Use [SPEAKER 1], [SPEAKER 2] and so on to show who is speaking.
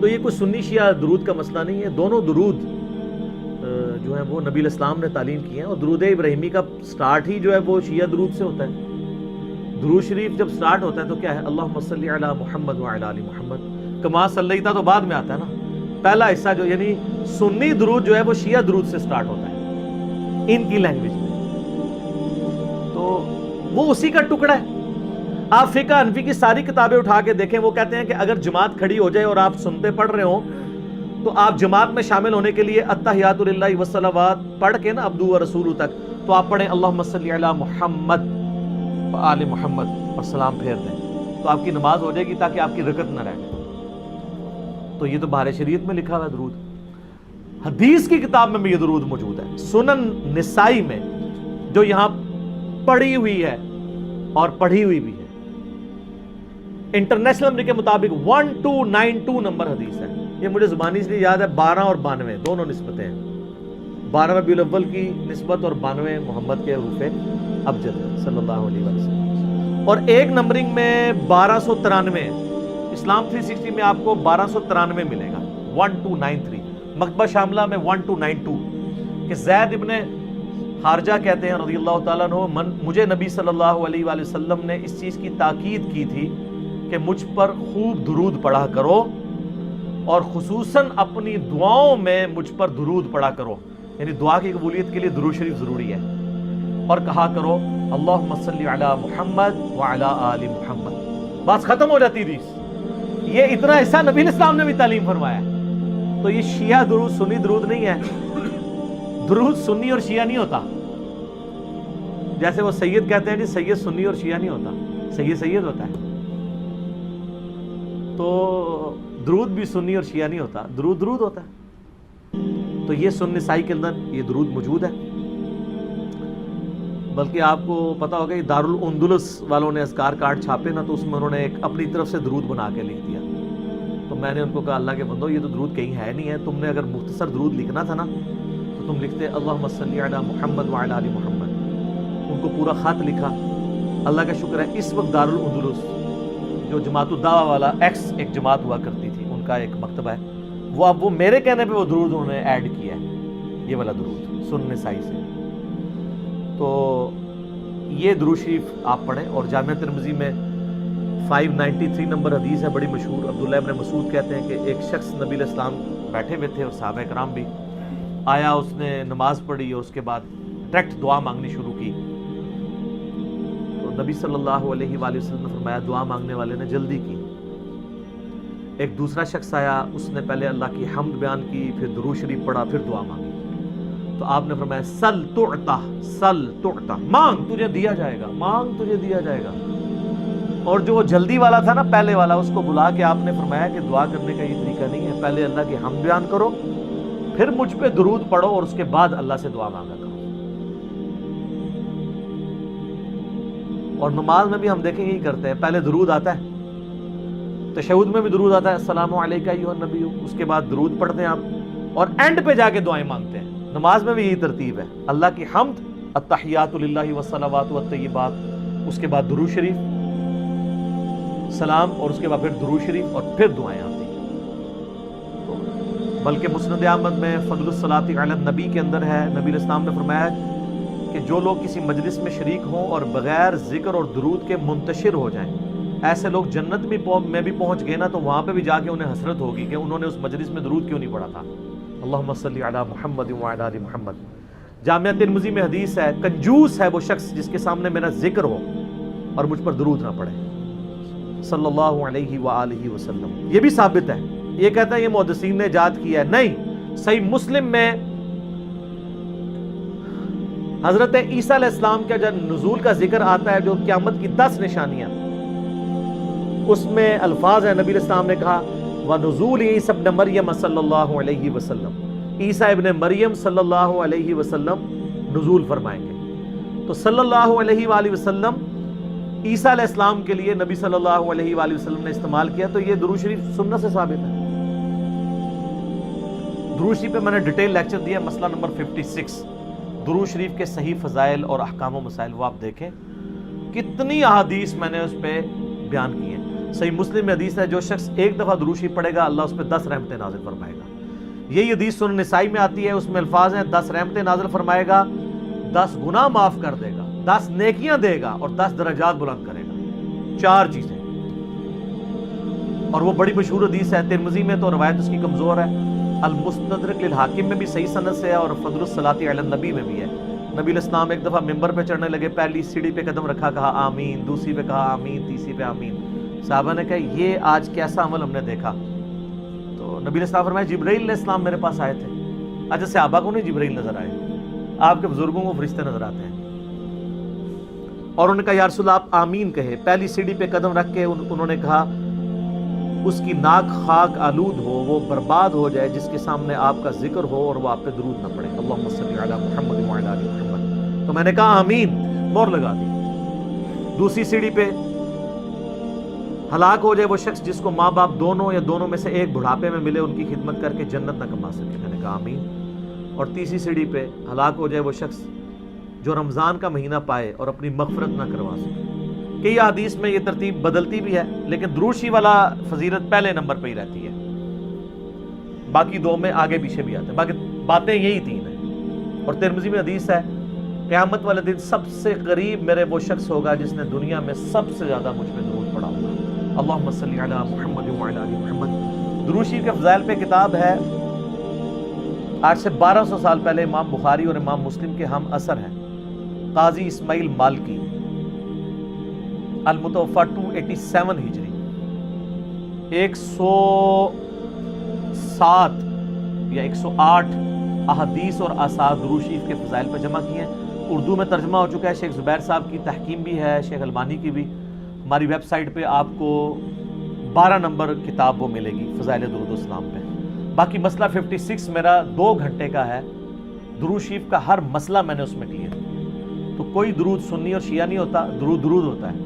[SPEAKER 1] تو یہ کوئی سنی شیعہ درود کا مسئلہ نہیں ہے، دونوں درود جو ہیں وہ نبی الاسلام نے تعلیم کی ہیں، اور درود ابراہیمی کا سٹارٹ ہی جو ہے وہ شیعہ درود سے ہوتا ہے۔ درود شریف جب سٹارٹ ہوتا ہے تو کیا ہے؟ اللہم صلی علی محمد وعلی آل محمد کما صلیتا، تو بعد میں آتا ہے نا، پہلا حصہ جو یعنی سنی درود جو ہے وہ شیعہ درود سے سٹارٹ ہوتا ہے ان کی لینگویج میں، تو وہ اسی کا ٹکڑا ہے۔ آپ فقہ حنفی کی ساری کتابیں اٹھا کے دیکھیں، وہ کہتے ہیں کہ اگر جماعت کھڑی ہو جائے اور آپ سنتے پڑھ رہے ہوں تو آپ جماعت میں شامل ہونے کے لیے التحیات للہ والصلوات پڑھ کے نا عبدہ و رسولہ تک تو آپ پڑھیں اللہم صلی علی محمد و آل محمد اور سلام پھیر دیں، تو آپ کی نماز ہو جائے گی تاکہ آپ کی رکعت نہ رہ جائے۔ تو یہ تو بہار شریعت میں لکھا ہوا ہے درود۔ حدیث کی کتاب میں بھی یہ درود موجود ہے، سنن نسائی میں جو یہاں پڑھی ہوئی ہے اور پڑھی ہوئی بھی ہے، انٹرنیشنل نمبر کے مطابق 1292 نمبر حدیث ہے۔ یہ مجھے زبانی سے یاد ہے، 12 اور 92 دونوں نسبتیں ہیں، 12 ربیع الاول کی نسبت اور 92 محمد کے حروف ابجد صلی اللہ علیہ وسلم، اور ایک نمبرنگ میں 1293 ہے۔ اسلام 360 میں آپ کو 1293 ملے گا، 1293۔ مکتبہ شاملہ میں 1292 کہ زید ابن خارجہ کہتے ہیں رضی اللہ تعالیٰ عنہ، مجھے نبی صلی اللہ علیہ وآلہ وسلم نے اس چیز کی تاکید کی تھی کہ مجھ پر خوب درود پڑھا کرو، اور خصوصاً اپنی دعاؤں میں مجھ پر درود پڑھا کرو، یعنی دعا کی قبولیت کے لیے درود شریف ضروری ہے، اور کہا کرو اللہم صلی علی محمد وعلی آل محمد، بات ختم ہو جاتی حدیث۔ یہ اتنا حصہ نبی الاسلام نے بھی تعلیم فرمایا ہے۔ تو یہ شیعہ درود سنی درود نہیں ہے، درود سنی اور شیعہ نہیں ہوتا، جیسے وہ سید کہتے ہیں جی سید سنی اور شیعہ نہیں ہوتا، سید سید ہوتا ہے۔ تو درود بھی سنی اور شیعہ نہیں ہوتا، درود درود ہوتا ہے۔ تو یہ سنن نسائی کے اندر یہ درود موجود ہے، بلکہ آپ کو پتا ہوگا کہ دارالندلس والوں نے اذکار کارڈ چھاپے نا، تو اس میں انہوں نے ایک اپنی طرف سے درود بنا کے لکھ دیا۔ تو میں نے ان کو کہا اللہ کے بندو یہ تو درود کہیں ہے نہیں ہے، تم نے اگر مختصر درود لکھنا تھا نا تو تم لکھتے اللہم صلی علی محمد وعلی آل محمد، ان کو پورا خط لکھا۔ اللہ کا شکر ہے اس وقت دارالندلس جو جماعت الدعوہ والا ایکس ایک جماعت ہوا کرتی تھی، ان کا ایک مکتبہ ہے، وہ اب وہ میرے کہنے پہ وہ درود انہوں نے ایڈ کیا ہے، یہ والا درود سنن نسائی سے۔ تو یہ درود شریف آپ پڑھیں، اور جامعہ ترمذی میں 593 نمبر حدیث ہے بڑی مشہور۔ عبداللہ ابن مسعود کہتے ہیں کہ ایک شخص نبی علیہ السلام بیٹھے ہوئے تھے اور صحابہ کرام بھی، آیا اس نے نماز پڑھی اور اس کے بعد ڈائریکٹ دعا مانگنی شروع کی، تو نبی صلی اللہ علیہ وآلہ وسلم نے فرمایا دعا مانگنے والے نے جلدی کی۔ ایک دوسرا شخص آیا، اس نے پہلے اللہ کی حمد بیان کی، پھر درود شریف پڑھا، پھر دعا مانگی، تو آپ نے فرمایا سل تعطا، سل تعطا، مانگ تجھے دیا جائے گا، مانگ تجھے دیا جائے گا۔ اور جو وہ جلدی والا تھا نا پہلے والا، اس کو بلا کے آپ نے فرمایا کہ دعا کرنے کا یہ طریقہ نہیں ہے، پہلے اللہ کی حمد بیان کرو، پھر مجھ پہ درود پڑھو، اور اس کے بعد اللہ سے دعا مانگا کرو۔ اور نماز میں بھی ہم دیکھیں یہی کرتے ہیں، پہلے درود آتا ہے، تشہد میں بھی درود آتا ہے السلام علیکہ ایھا النبی، اس کے بعد درود پڑھتے ہیں آپ، اور اینڈ پہ جا کے دعائیں مانگتے ہیں۔ نماز میں بھی یہی ترتیب ہے، اللہ کی حمد، التحیات للہ والصلوات والطیبات، اس کے بعد درود شریف، سلام، اور اس کے بعد پھر درود شریف، اور پھر دعائیں آتی ہیں۔ تو بلکہ مسند احمد میں فضل الصلاۃ علی النبی کے اندر ہے، نبی علیہ السلام نے فرمایا کہ جو لوگ کسی مجلس میں شریک ہوں اور بغیر ذکر اور درود کے منتشر ہو جائیں، ایسے لوگ جنت میں بھی پہنچ گئے نا، تو وہاں پہ بھی جا کے انہیں حسرت ہوگی کہ انہوں نے اس مجلس میں درود کیوں نہیں پڑھا تھا۔ اللہم صلی علی محمد وعلی آل محمد۔ جامعہ ترمذی میں حدیث ہے، کنجوس ہے وہ شخص جس کے سامنے میرا ذکر ہو اور مجھ پر درود نہ پڑھے صلی اللہ علیہ وآلہ وسلم۔ یہ بھی ثابت ہے، یہ کہتا ہے یہ محدثین نے ایجاد کیا ہے، نہیں، صحیح مسلم میں حضرت عیسیٰ علیہ السلام کا جب نزول کا ذکر آتا ہے، جو قیامت کی 10 نشانیاں، اس میں الفاظ ہیں، نبی علیہ السلام نے کہا وَنُزُولِ عِیسیٰ ابْنَ مَرْیَمَ صلی اللہ علیہ وسلم، عیسیٰ ابن مریم صلی اللہ علیہ وسلم نزول فرمائیں گے۔ تو صلی اللہ علیہ وآلہ وسلم عیسیٰ علیہ السلام کے لیے نبی صلی اللہ علیہ وآلہ وسلم نے استعمال کیا، تو یہ درود شریف سنت سے ثابت ہے۔ درود شریف پہ میں نے ڈیٹیل لیکچر دیا، مسئلہ نمبر 56، درود شریف کے صحیح فضائل اور احکام و مسائل، وہ آپ دیکھیں، کتنی احادیث میں نے اس پہ بیان کی ہیں۔ صحیح مسلم میں حدیث ہے جو شخص ایک دفعہ درود شریف پڑھے گا اللہ اس پہ 10 رحمتیں نازل فرمائے گا. یہی حدیث سنن نسائی میں آتی ہے, اس میں الفاظ ہیں 10 رحمتیں نازل فرمائے گا, 10 گناہ معاف کر دے گا, 10 نیکیاں دے گا اور 10 درجات بلند کرے گا. 4 چیزیں. اور وہ بڑی مشہور حدیث ہے, ترمذی میں تو روایت اس کی کمزور ہے, المستدرک للحاکم میں بھی صحیح سند سے ہے اور فضل الصلاۃ علی النبی میں بھی ہے. نبی علیہ السلام ایک دفعہ ممبر پہ چڑھنے لگے, پہلی سیڑھی پہ قدم رکھا, کہا آمین, دوسری پہ کہا آمین, تیسری پہ آمین. صحابہ نے کہا یہ آج کیسا عمل ہم نے دیکھا. تو نبی علیہ السلام فرمایا جبرائیل علیہ السلام میرے پاس آئے تھے. اچھا صحابہ کو نہیں جبرائیل نظر آئے, آپ کے بزرگوں کو فرشتے نظر آتے ہیں. اور انہوں نے کہا یا رسول اللہ آپ آمین کہے. پہلی سیڑھی پہ قدم رکھ کے انہوں نے کہا اس کی ناک خاک آلود ہو, وہ برباد ہو جائے جس کے سامنے آپ کا ذکر ہو اور وہ آپ پہ درود نہ پڑے. اللہم صلی علی محمد وعلی آل محمد. تو میں نے کہا آمین, مور لگا دی. دوسری سیڑھی پہ ہلاک ہو جائے وہ شخص جس کو ماں باپ دونوں یا دونوں میں سے ایک بڑھاپے میں ملے, ان کی خدمت کر کے جنت نہ کما سکے. میں نے کہا آمین. اور تیسری سیڑھی پہ ہلاک ہو جائے وہ شخص جو رمضان کا مہینہ پائے اور اپنی مغفرت نہ کروا سکے. کہ یہ حدیث میں یہ ترتیب بدلتی بھی ہے, لیکن درود شریف والا فضیلت پہلے نمبر پہ ہی رہتی ہے, باقی 2 میں آگے پیچھے بھی آتے ہیں. باقی باتیں یہی 3 ہیں. اور ترمذی میں حدیث ہے قیامت والے دن سب سے قریب میرے وہ شخص ہوگا جس نے دنیا میں سب سے زیادہ مجھ پہ درود پڑھا ہوگا. اللہم صلی علی محمد وعلی آل محمد. درود شریف کے فضائل پہ کتاب ہے, آج سے 1200 سال پہلے امام بخاری اور امام مسلم کے ہم اثر ہیں, قاضی اسماعیل مالکی, المتوفا 287 ہجری, 107 یا 108 احادیث اور آثار درود شریف کے فضائل پہ جمع کیے ہیں. اردو میں ترجمہ ہو چکا ہے, شیخ زبیر صاحب کی تحکیم بھی ہے, شیخ البانی کی بھی. ہماری ویب سائٹ پہ آپ کو 12 نمبر کتاب وہ ملے گی فضائل درود السلام پہ. باقی مسئلہ 56 میرا 2 گھنٹے کا ہے, درود شریف کا ہر مسئلہ میں نے اس میں کلیر. تو کوئی درود سنی اور شیعہ نہیں ہوتا, درود ہوتا ہے.